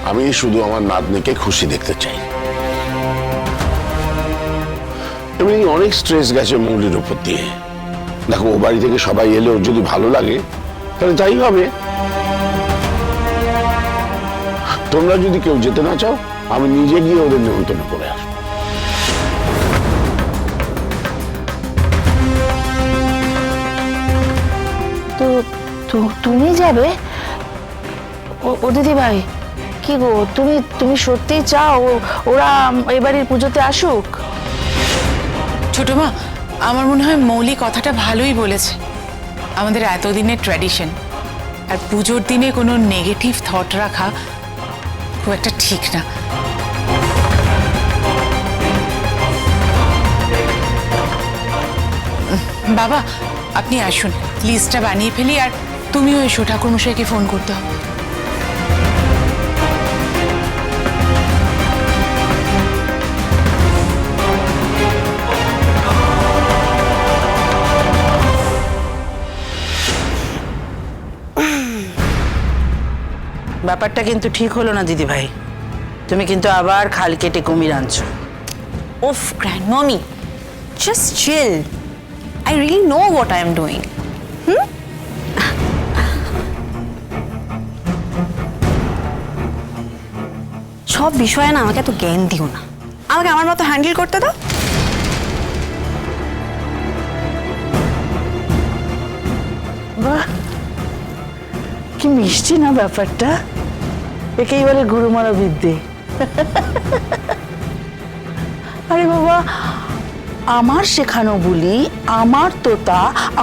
আমি শুধু আমার নাতনিকে খুশি দেখতে চাই। এমনি অনেক স্ট্রেস গেছে মৌলির উপর দিয়ে। দেখো, ও বাড়ি থেকে সবাই এলে ওর যদি ভালো লাগে তাহলে তাই হবে। তোমরা যদি কেউ যেতে না চাও, আমি নিজে গিয়ে ওদের নিমন্ত্রণ করে আসবো। তো তুমি যাবে? ও দিদি ভাই, কি গো, তুমি সত্যিই চাও ওরা এই বাড়ির পুজোতে আসুক? ছোট মা, আমার মনে হয় মৌলি কথাটা ভালোই বলেছে। আমাদের এতদিনের ট্র্যাডিশন, আর পুজোর দিনে কোনো নেগেটিভ থট রাখা খুব একটা ঠিক না। বাবা, আপনি আসুন, লিস্টটা বানিয়ে ফেলি, আর তুমিও এসো, ঠাকুরমশাইকে ফোন করতে হবে। ব্যাপারটা কিন্তু ঠিক হলো না দিদি ভাই, তুমি কিন্তু আবার খাল কেটে কুমির আনছো। Oof, grandmommy, just chill. I really know what I am doing. সব বিষয়ে না আমাকে এত জ্ঞান দিও না, আমাকে আমার মতো হ্যান্ডেল করতে দাও। বাহ, কি মিষ্টি না ব্যাপারটা, একেই বলে গুরুমারা বিদ্যে। আরে বাবা, আমার শেখানো বুলি আমার তোতা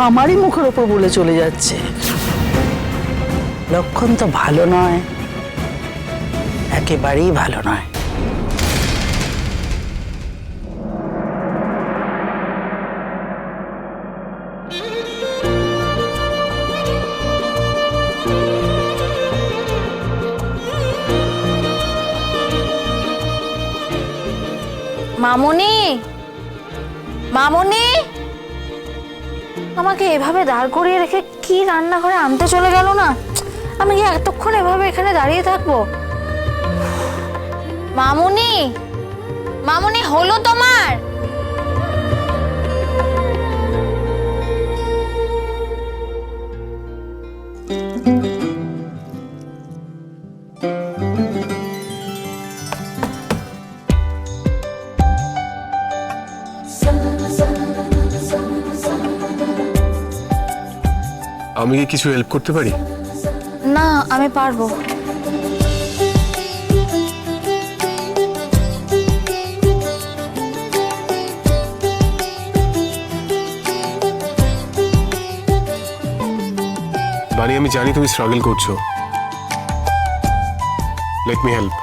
আমারই মুখের ওপর বলে চলে যাচ্ছে, লক্ষণ তো ভালো নয়, একেবারেই ভালো নয়। মামুনি, মামুনি, আমাকে এভাবে দাঁড় করিয়ে রেখে কি রান্নাঘরে আনতে চলে গেল না? আমি কি এতক্ষণ এভাবে এখানে দাঁড়িয়ে থাকবো? মামুনি, মামুনি, হলো তোমার? আমি কি কিছু হেল্প করতে পারি? না, আমি পারবো। বানি, আমি জানি তুমি স্ট্রাগল করছো, লেট মি হেল্প।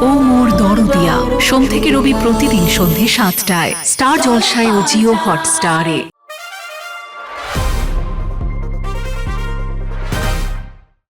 ও মোর দরদিয়া, সোম থেকে রবি প্রতিদিন সন্ধে ৭টায় স্টার জলসায় ও জিও হটস্টারে।